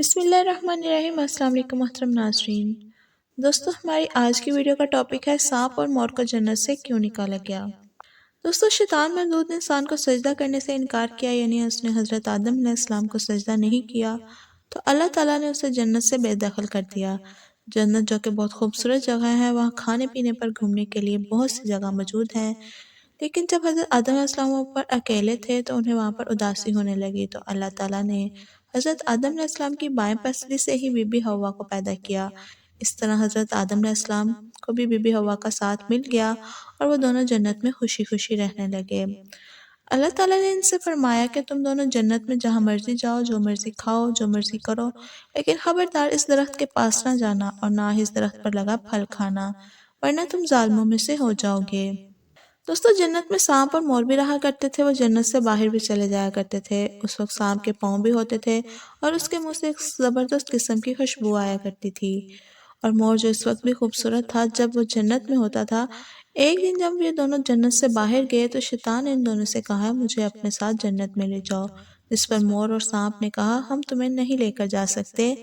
بسم اللہ الرحمن الرحیم۔ السلام علیکم محترم ناظرین۔ دوستو، ہماری آج کی ویڈیو کا ٹاپک ہے سانپ اور مور کو جنت سے کیوں نکالا گیا۔ دوستو، شیطان مردود نے انسان کو سجدہ کرنے سے انکار کیا، یعنی اس نے حضرت آدم علیہ السلام کو سجدہ نہیں کیا تو اللہ تعالیٰ نے اسے جنت سے بے دخل کر دیا۔ جنت جو کہ بہت خوبصورت جگہ ہے، وہاں کھانے پینے پر گھومنے کے لیے بہت سی جگہ موجود ہیں، لیکن جب حضرت آدم علیہ السلام وہاں پر اکیلے تھے تو انہیں وہاں پر اداسی ہونے لگی، تو اللہ تعالیٰ نے حضرت آدم علیہ السلام کی بائیں پسلی سے ہی بی بی حوا کو پیدا کیا۔ اس طرح حضرت آدم علیہ السلام کو بھی بی بی حوا کا ساتھ مل گیا اور وہ دونوں جنت میں خوشی خوشی رہنے لگے۔ اللہ تعالیٰ نے ان سے فرمایا کہ تم دونوں جنت میں جہاں مرضی جاؤ، جو مرضی کھاؤ، جو مرضی کرو، لیکن خبردار اس درخت کے پاس نہ جانا اور نہ ہی اس درخت پر لگا پھل کھانا، ورنہ تم ظالموں میں سے ہو جاؤ گے۔ دوستو، جنت میں سانپ اور مور بھی رہا کرتے تھے۔ وہ جنت سے باہر بھی چلے جایا کرتے تھے۔ اس وقت سانپ کے پاؤں بھی ہوتے تھے اور اس کے منہ سے ایک زبردست قسم کی خوشبو آیا کرتی تھی، اور مور جو اس وقت بھی خوبصورت تھا جب وہ جنت میں ہوتا تھا۔ ایک دن جب یہ دونوں جنت سے باہر گئے تو شیطان نے ان دونوں سے کہا، مجھے اپنے ساتھ جنت میں لے جاؤ، جس پر مور اور سانپ نے کہا، ہم تمہیں نہیں لے کر جا سکتے،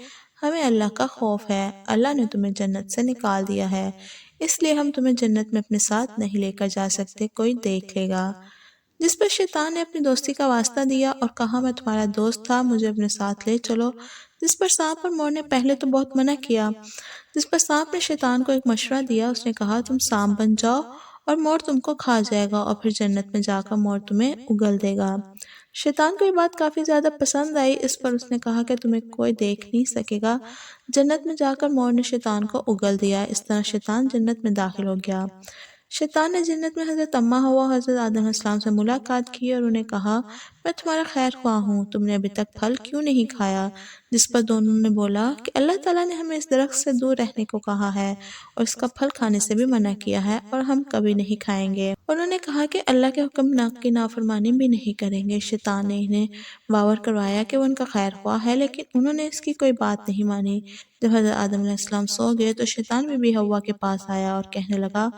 ہمیں اللہ کا خوف ہے، اللہ نے تمہیں جنت سے نکال دیا ہے، اس لیے ہم تمہیں جنت میں اپنے ساتھ نہیں لے کر جا سکتے، کوئی دیکھ لے گا۔ جس پر شیطان نے اپنی دوستی کا واسطہ دیا اور کہا، میں تمہارا دوست تھا، مجھے اپنے ساتھ لے چلو۔ جس پر سانپ اور مور نے پہلے تو بہت منع کیا۔ جس پر سانپ نے شیطان کو ایک مشورہ دیا، اس نے کہا، تم سانپ بن جاؤ اور مور تم کو کھا جائے گا، اور پھر جنت میں جا کر مور تمہیں اگل دے گا۔ شیطان کو یہ بات کافی زیادہ پسند آئی۔ اس پر اس نے کہا کہ تمہیں کوئی دیکھ نہیں سکے گا۔ جنت میں جا کر مور نے شیطان کو اگل دیا۔ اس طرح شیطان جنت میں داخل ہو گیا۔ شیطان نے جنت میں حضرت اماں حوا اور حضرت آدم علیہ السلام سے ملاقات کی اور انہیں کہا، میں تمہارا خیر خواہ ہوں، تم نے ابھی تک پھل کیوں نہیں کھایا؟ جس پر دونوں نے بولا کہ اللہ تعالیٰ نے ہمیں اس درخت سے دور رہنے کو کہا ہے اور اس کا پھل کھانے سے بھی منع کیا ہے، اور ہم کبھی نہیں کھائیں گے۔ انہوں نے کہا کہ اللہ کے حکم کی نافرمانی بھی نہیں کریں گے۔ شیطان نے انہیں باور کروایا کہ وہ ان کا خیر خواہ ہے، لیکن انہوں نے اس کی کوئی بات نہیں مانی۔ جب حضرت آدم علیہ السلام سو گئے تو شیطان بی بی حوا کے پاس آیا اور کہنے لگا،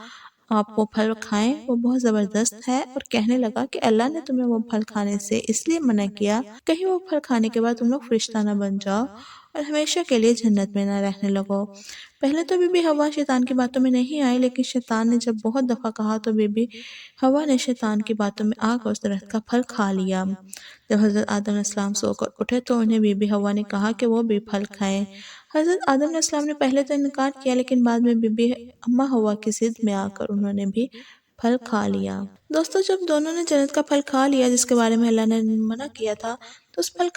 آپ وہ پھل کھائیں، وہ بہت زبردست ہے، اور کہنے لگا کہ اللہ نے تمہیں وہ پھل کھانے سے اس لیے منع کیا کہیں وہ پھل کھانے کے بعد تم لوگ فرشتہ نہ بن جاؤ اور ہمیشہ کے لیے جنت میں نہ رہنے لگو۔ پہلے تو بی بی حوا شیطان کی باتوں میں نہیں آئی، لیکن شیطان نے جب بہت دفعہ کہا تو بی بی حوا نے شیطان کی باتوں میں آ کر اس درخت کا پھل کھا لیا۔ جب حضرت آدم علیہ السلام سو کر اٹھے تو انہیں بی بی حوا نے کہا کہ وہ بھی پھل کھائیں۔ حضرت آدم علیہ السلام نے پہلے تو انکار کیا، لیکن بعد میں بی بی اماں حوا کی ضد میں آ کر انہوں نے بھی پھل کھا لیا۔ دوستو، جب دونوں نے جنت کا پھل کھا لیا جس کے بارے میں اللہ نے منع کیا تھا، تو اس پھل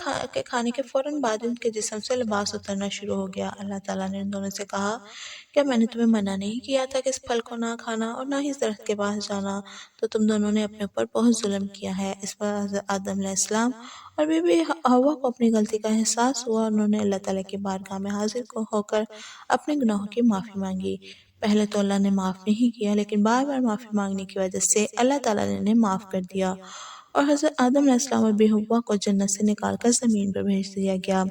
کھانے کے فوراً بعد ان کے جسم سے لباس اترنا شروع ہو گیا۔ اللہ تعالیٰ نے ان دونوں سے کہا، کیا میں نے تمہیں منع نہیں کیا تھا کہ اس پھل کو نہ کھانا اور نہ ہی اس درخت کے پاس جانا؟ تو تم دونوں نے اپنے اوپر بہت ظلم کیا ہے۔ اس پر حضرت آدم علیہ السلام اور بی بی حوا کو اپنی غلطی کا احساس ہوا، اور انہوں نے اللہ تعالیٰ کی بارگاہ میں حاضر ہو کر اپنے گناہوں کی معافی مانگی۔ پہلے تو اللہ نے معاف نہیں کیا، لیکن بار بار معافی مانگنے کی وجہ سے اللہ تعالیٰ نے انہیں معاف کر دیا، اور حضرت آدم علیہ السلام اور بی بی حوا کو جنت سے نکال کر زمین پر بھیج دیا گیا،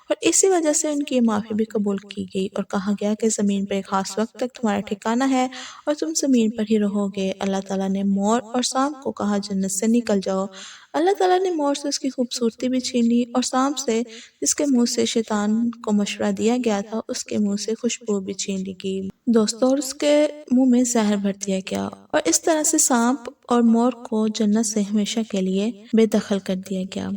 اور اسی وجہ سے ان کی معافی بھی قبول کی گئی، اور کہا گیا کہ زمین پر ایک خاص وقت تک تمہارا ٹھکانہ ہے اور تم زمین پر ہی رہو گے۔ اللہ تعالیٰ نے مور اور سانپ کو کہا، جنت سے نکل جاؤ۔ اللہ تعالیٰ نے مور سے اس کی خوبصورتی بھی چھین لی، اور سانپ سے، جس کے منہ سے شیطان کو مشورہ دیا گیا تھا، اس کے منہ سے خوشبو بھی چھین لی گئی دوستوں، اور اس کے منہ میں زہر بھر دیا گیا، اور اس طرح سے سانپ اور مور کو جنت سے ہمیشہ کے لیے بے دخل کر دیا گیا۔